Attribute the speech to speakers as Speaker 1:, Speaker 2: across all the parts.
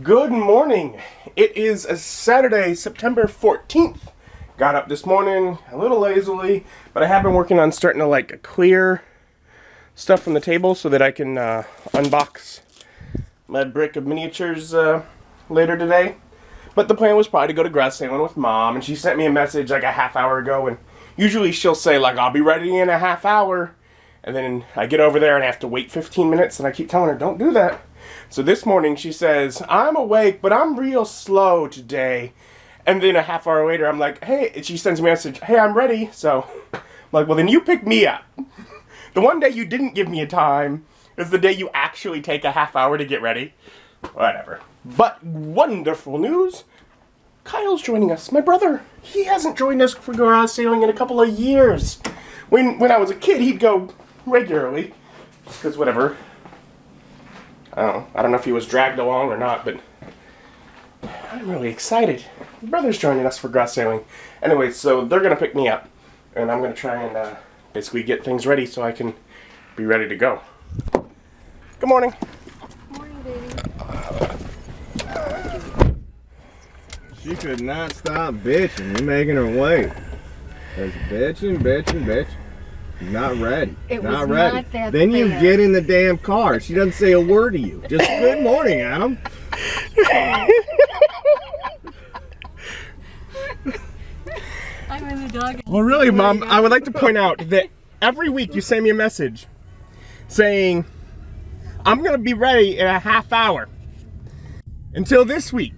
Speaker 1: Good morning. It is a Saturday, September 14th. Got up this morning a little lazily, but I have been working on starting to clear stuff from the table so that I can unbox my brick of miniatures later today. But the plan was probably to go to garage sailing with Mom, and she sent me a message like a half hour ago, and usually she'll say I'll be ready in a half hour, and then I get over there and I have to wait 15 minutes, and I keep telling her, don't do that. So this morning she says, I'm awake, but I'm real slow today. And then a half hour later, I'm like, hey, and she sends me a message, hey, I'm ready. So I'm like, well, then you pick me up. The one day you didn't give me a time is the day you actually take a half hour to get ready. Whatever. But wonderful news. Kyle's joining us, my brother. He hasn't joined us for garage sailing in a couple of years. When I was a kid, he'd go regularly. Just because whatever. I don't know if he was dragged along or not, but I'm really excited. My brother's joining us for garage sailing. Anyway, so they're going to pick me up, and I'm going to try and basically get things ready so I can be ready to go. Good morning.
Speaker 2: Good morning, baby.
Speaker 3: She could not stop bitching. You're making her wait. There's bitching. Not ready.
Speaker 2: It
Speaker 3: not
Speaker 2: was
Speaker 3: ready.
Speaker 2: not that
Speaker 3: then you
Speaker 2: bad.
Speaker 3: get in the damn car. She doesn't say a word to you. Just good morning, Adam.
Speaker 2: I'm in the dog.
Speaker 1: Well, really, Mom, I would like to point out that every week you send me a message saying, I'm going to be ready in a half hour. Until this week.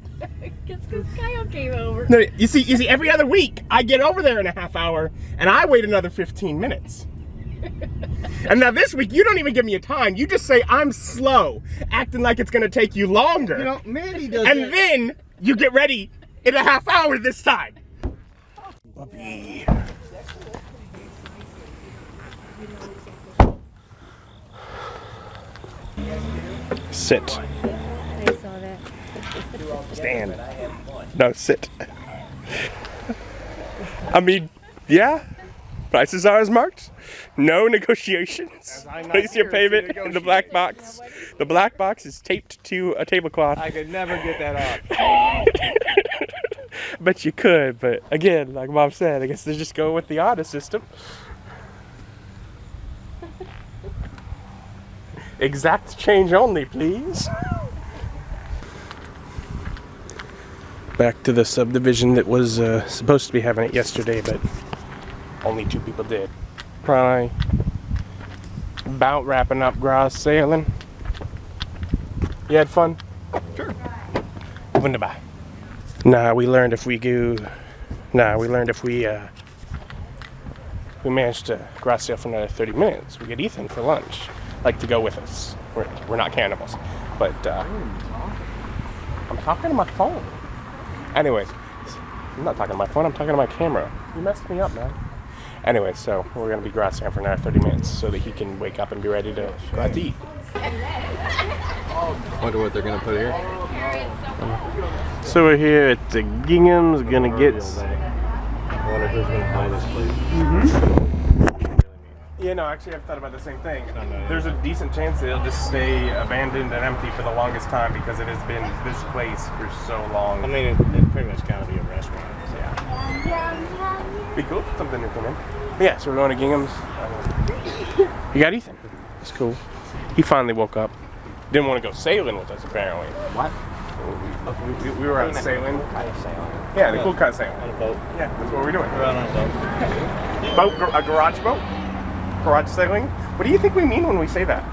Speaker 2: It's because Kyle came over.
Speaker 1: No, you see, every other week I get over there in a half hour and I wait another 15 minutes. And now this week you don't even give me a time. You just say I'm slow, acting like it's going to take you longer.
Speaker 3: You know, Mandy does
Speaker 1: and
Speaker 3: that.
Speaker 1: then you get ready in a half hour this time. Puppy. Sit.
Speaker 2: I saw that.
Speaker 1: Stand. No, sit. I mean, yeah. Prices are as marked. No negotiations. Place your payment in the black box. The black box is taped to a tablecloth.
Speaker 3: I could never get that off.
Speaker 1: Bet you could, but again, like Mom said, I guess they just go with the honor system. Exact change only, please. Back to the subdivision that was supposed to be having it yesterday, but only 2 people did. Probably about wrapping up garage sailing. You had fun?
Speaker 3: Sure.
Speaker 1: Wunderbar. We learned if we managed to garage sail for another 30 minutes, we get Ethan for lunch. To go with us. We're not cannibals. But I'm talking to my phone. Anyways, I'm not talking to my phone, I'm talking to my camera. You messed me up, man. Anyway, so we're going to be garage sailing for another 30 minutes so that he can wake up and be ready to go out to eat.
Speaker 3: Wonder what they're gonna put here.
Speaker 1: So we're here at the Gingham's, gonna get...
Speaker 3: I wonder who's gonna buy this place.
Speaker 1: Yeah, no, actually I've thought about the same thing. There's a decent chance that it'll just stay abandoned and empty for the longest time because it has been this place for so long.
Speaker 3: I mean, it pretty much gotta be a restaurant. So.
Speaker 1: Yeah. Be cool if something new come in. Yeah, so we're going to Gingham's. You got Ethan. It's cool. He finally woke up. Didn't want to go sailing with us, apparently.
Speaker 3: What?
Speaker 1: We were out sailing.
Speaker 3: Kind of sailing.
Speaker 1: Yeah, the cool kind of sailing.
Speaker 3: On a boat.
Speaker 1: Yeah, that's what we're doing.
Speaker 3: We're out on a boat.
Speaker 1: A garage boat? Garage sailing? What do you think we mean when we say that?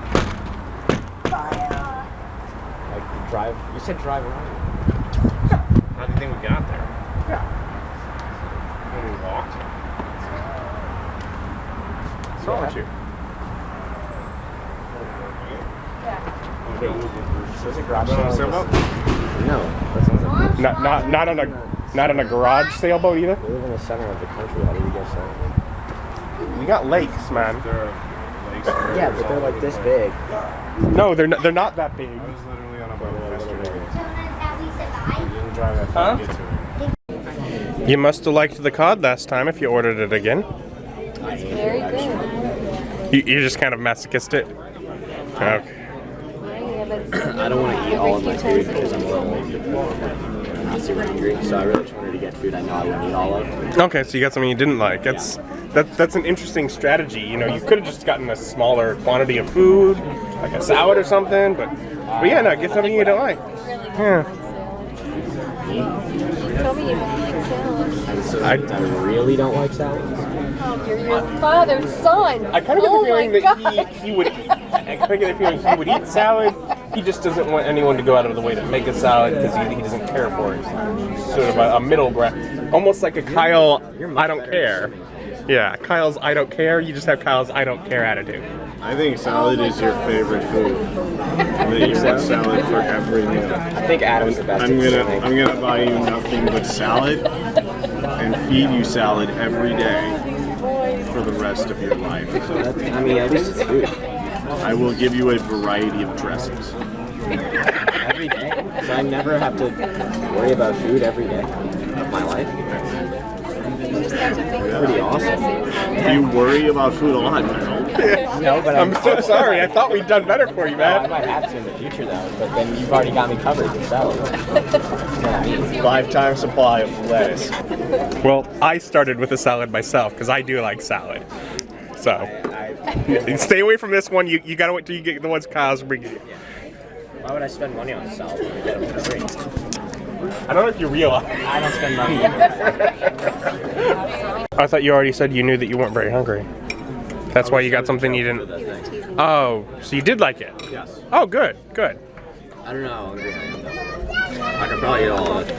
Speaker 3: Like drive. You said drive around. How do you think we got there?
Speaker 1: Yeah.
Speaker 3: When we walked.
Speaker 1: What's wrong with you?
Speaker 3: Is it garage
Speaker 1: Sailboat?
Speaker 3: No, that sounds like
Speaker 1: Not on a garage sailboat either?
Speaker 3: we live in the center of the country. How do you guys say?
Speaker 1: We got lakes, man.
Speaker 3: Yeah, but they're like this big.
Speaker 1: No, they're not that big.
Speaker 3: I was literally on a boat yesterday. You didn't drive that far to get to it.
Speaker 1: You must have liked the cod last time if you ordered it again.
Speaker 2: It's very good.
Speaker 1: You're just kind of masochistic. Okay.
Speaker 2: Yeah, but
Speaker 3: I don't want to eat
Speaker 4: all of my food because I'm a little not super hungry. So I really just wanted to get food I know I wouldn't eat all of.
Speaker 1: Okay, so you got something you didn't like. That's an interesting strategy. You know, you could have just gotten a smaller quantity of food, like a salad or something. But yeah, no, get something you don't like. Yeah.
Speaker 2: You told me you don't like salad.
Speaker 4: So I really don't like salad.
Speaker 2: Oh, you're your father's son.
Speaker 1: I kind of get the feeling that he would. I kind of get the feeling he would eat salad. He just doesn't want anyone to go out of the way to make a salad because he doesn't care for it. Sort of a middle ground, almost like a Kyle. I don't care. Yeah, Kyle's I don't care. You just have Kyle's I don't care attitude.
Speaker 3: I think salad is your favorite food. And then you want salad for every meal.
Speaker 4: I think Adam's the best.
Speaker 3: I'm gonna buy you nothing but salad and feed you salad every day for the rest of your life. So
Speaker 4: I mean, at least it's food.
Speaker 3: I will give you a variety of dressings.
Speaker 4: Every day? So I never have to worry about food every day of my life? Pretty awesome.
Speaker 3: You worry about food a lot, Kyle.
Speaker 4: No, but
Speaker 1: I'm so sorry. I thought we'd done better for you,
Speaker 4: I
Speaker 1: man.
Speaker 4: might have to in the future, though, but then you've already got me covered with salad. That's what I mean.
Speaker 3: Lifetime supply of lettuce.
Speaker 1: Well, I started with a salad myself because I do like salad. So stay away from this one. You gotta wait till you get the ones Kyle's bringing you.
Speaker 4: Why would I spend money on salad when I get them for free?
Speaker 1: I don't know if you realize.
Speaker 4: I don't spend money.
Speaker 1: I thought you already said you knew that you weren't very hungry. That's why you got something you didn't. Oh, so you did like it?
Speaker 3: Yes.
Speaker 1: Oh, good, good.
Speaker 4: I don't know how hungry I am, though. I could probably eat all of it.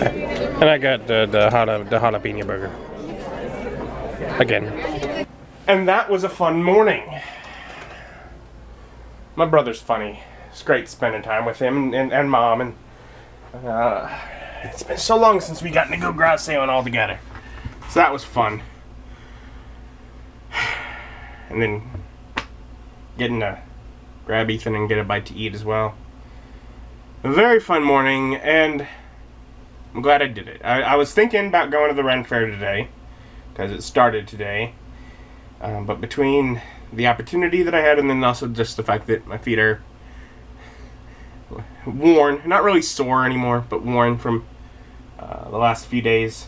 Speaker 1: And I got the jalapeno burger. Again. And that was a fun morning. My brother's funny. It's great spending time with him and Mom. And it's been so long since we got to go grouse sailing all together. So that was fun. And then getting to grab Ethan and get a bite to eat as well. A very fun morning, and I'm glad I did it. I was thinking about going to the Ren Fair today, because it started today. But between the opportunity that I had and then also just the fact that my feet are worn, not really sore anymore, but worn from the last few days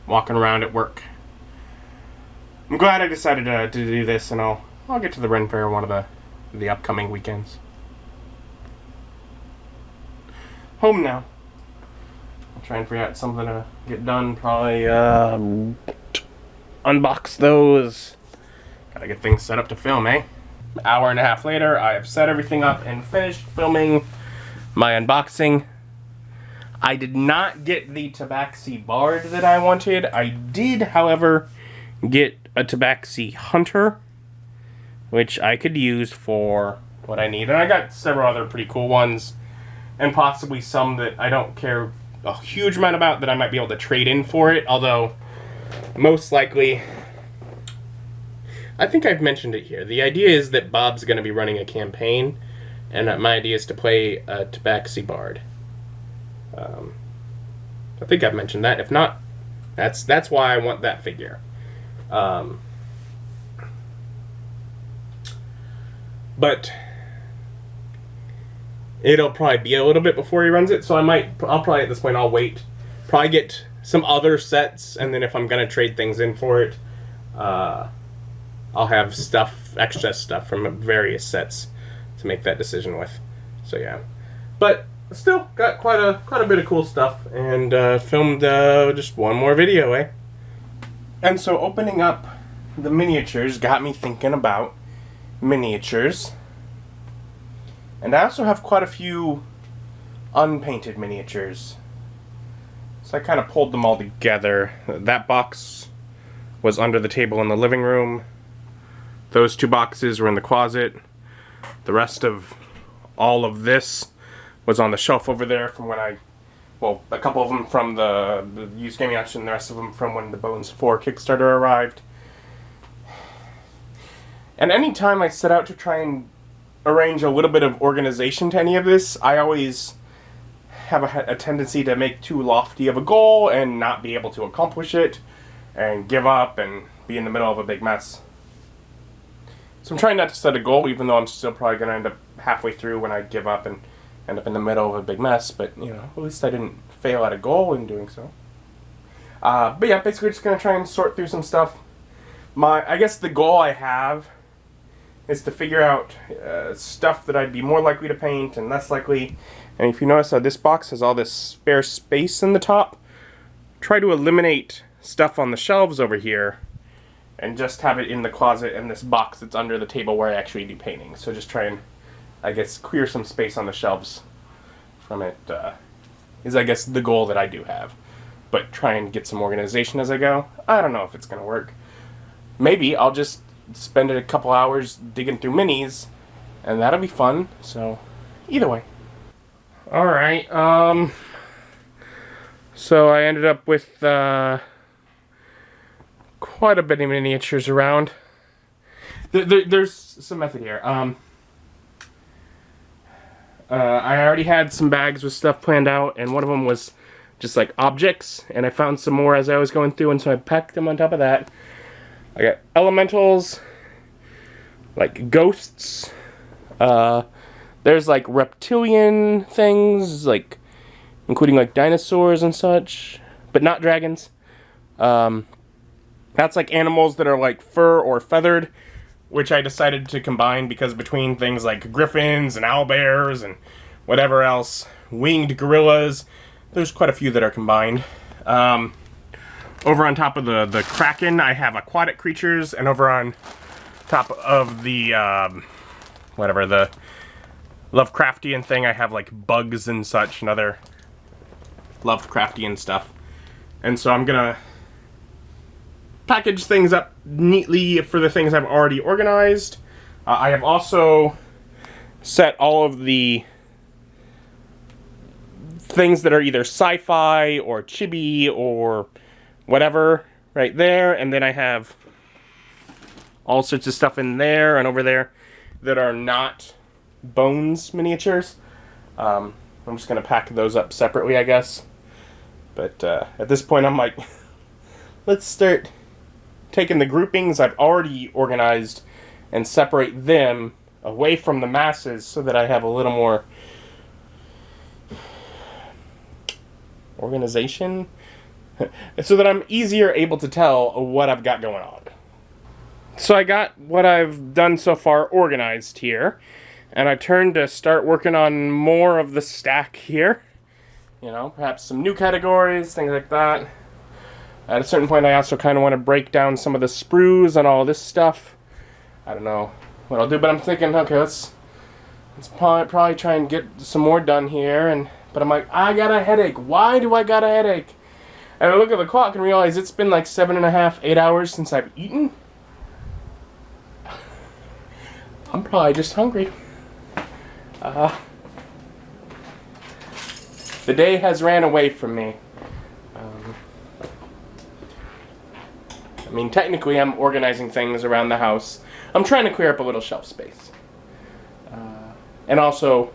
Speaker 1: walking around at work. I'm glad I decided to do this, and I'll get to the Ren Fair one of the upcoming weekends. Home now. I'll try and figure out something to get done. Probably unbox those. Gotta get things set up to film, eh? An hour and a half later, I have set everything up and finished filming my unboxing. I did not get the Tabaxi Bard that I wanted. I did, however, get a Tabaxi Hunter, which I could use for what I need. And I got several other pretty cool ones, and possibly some that I don't care a huge amount about that I might be able to trade in for it, although most likely, I think I've mentioned it here. The idea is that Bob's going to be running a campaign, and my idea is to play a Tabaxi Bard. I think I've mentioned that. If not, that's why I want that figure. But it'll probably be a little bit before he runs it, so I'll probably at this point I'll wait. Probably get some other sets, and then if I'm gonna trade things in for it, I'll have extra stuff from various sets to make that decision with. So yeah, but still got quite a bit of cool stuff, and filmed just one more video, eh? And so opening up the miniatures got me thinking about miniatures. And I also have quite a few unpainted miniatures. So I kind of pulled them all together. That box was under the table in the living room. Those two boxes were in the closet. The rest of all of this was on the shelf over there from when a couple of them from the used gaming auction, and the rest of them from when the Bones 4 Kickstarter arrived. And anytime I set out to try and arrange a little bit of organization to any of this, I always have a tendency to make too lofty of a goal and not be able to accomplish it, and give up and be in the middle of a big mess. So I'm trying not to set a goal, even though I'm still probably going to end up halfway through when I give up and end up in the middle of a big mess, but you know, at least I didn't fail at a goal in doing so. But yeah, basically just gonna try and sort through some stuff. I guess the goal I have is to figure out stuff that I'd be more likely to paint and less likely. And if you notice how this box has all this spare space in the top, try to eliminate stuff on the shelves over here and just have it in the closet in this box that's under the table where I actually do painting. So just try and, I guess, clear some space on the shelves from it is, I guess, the goal that I do have. But try and get some organization as I go. I don't know if it's going to work. Maybe I'll just spend a couple hours digging through minis, and that'll be fun. So, either way. Alright, so I ended up with quite a bit of miniatures around. There's some method here. I already had some bags with stuff planned out, and one of them was just like objects, and I found some more as I was going through, and so I packed them on top of that. I got elementals, like ghosts, there's like reptilian things, like including like dinosaurs and such, but not dragons. That's like animals that are like fur or feathered, which I decided to combine because between things like griffins and owlbears and whatever else, winged gorillas, there's quite a few that are combined. Over on top of the kraken, I have aquatic creatures, and over on top of the whatever, the Lovecraftian thing, I have like bugs and such and other Lovecraftian stuff. And so I'm gonna package things up neatly for the things I've already organized. I have also set all of the things that are either sci-fi or chibi or whatever right there, and then I have all sorts of stuff in there and over there that are not Bones miniatures. I'm just gonna pack those up separately, I guess. But at this point I'm like, let's start taking the groupings I've already organized and separate them away from the masses so that I have a little more organization, so that I'm easier able to tell what I've got going on. So I got what I've done so far organized here, and I turned to start working on more of the stack here. You know, perhaps some new categories, things like that. At a certain point I also kind of want to break down some of the sprues and all this stuff. I don't know what I'll do, but I'm thinking, okay, let's probably try and get some more done here, but I'm like, I got a headache. Why do I got a headache? And I look at the clock and realize it's been like 7.5, 8 hours since I've eaten. I'm probably just hungry. The day has ran away from me. I mean, technically I'm organizing things around the house. I'm trying to clear up a little shelf space. And also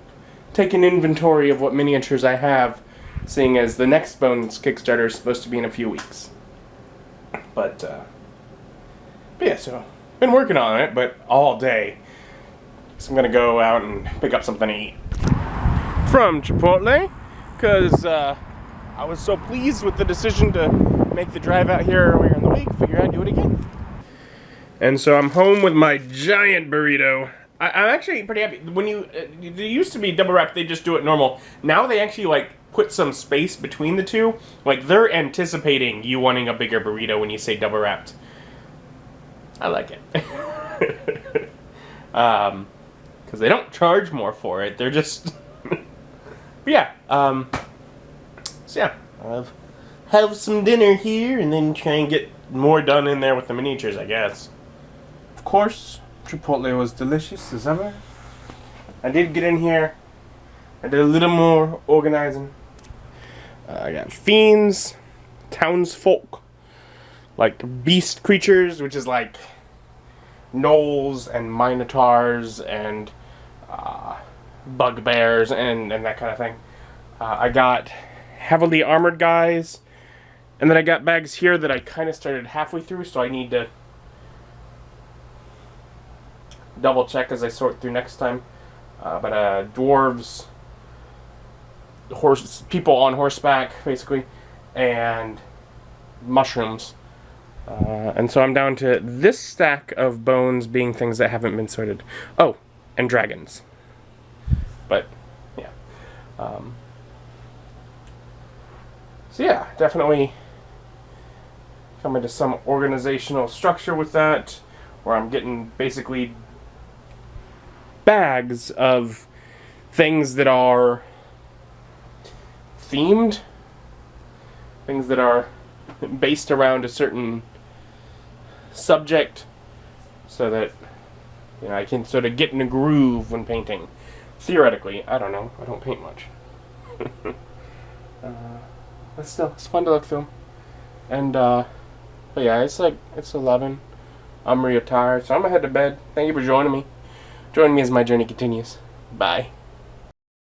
Speaker 1: take an inventory of what miniatures I have, seeing as the next Bones Kickstarter is supposed to be in a few weeks. But yeah, so been working on it, but all day. So I'm gonna go out and pick up something to eat from Chipotle, because I was so pleased with the decision to make the drive out here earlier in the week. Figure I'd do it again. And so I'm home with my giant burrito. I'm actually pretty happy. When they used to be double wrapped, they just do it normal. Now they actually like put some space between the two. Like they're anticipating you wanting a bigger burrito when you say double wrapped. I like it. Because they don't charge more for it. They're just... But yeah. So yeah. I'll have some dinner here and then try and get more done in there with the miniatures, I guess. Of course, Chipotle was delicious as ever. I did get in here. I did a little more organizing. I got fiends, townsfolk, like beast creatures, which is like gnolls and minotaurs and bugbears and that kind of thing. I got heavily armored guys, and then I got bags here that I kind of started halfway through, so I need to double check as I sort through next time. But dwarves, people on horseback, basically, and mushrooms. And so I'm down to this stack of bones being things that haven't been sorted. Oh, and dragons. But, yeah. So yeah, definitely coming to some organizational structure with that, where I'm getting basically bags of things that are themed, things that are based around a certain subject, so that I can sort of get in a groove when painting. Theoretically, I don't know. I don't paint much. But still, it's fun to look through. And but yeah, it's 11. I'm real tired, so I'm gonna head to bed. Thank you for joining me. Join me as my journey continues. Bye.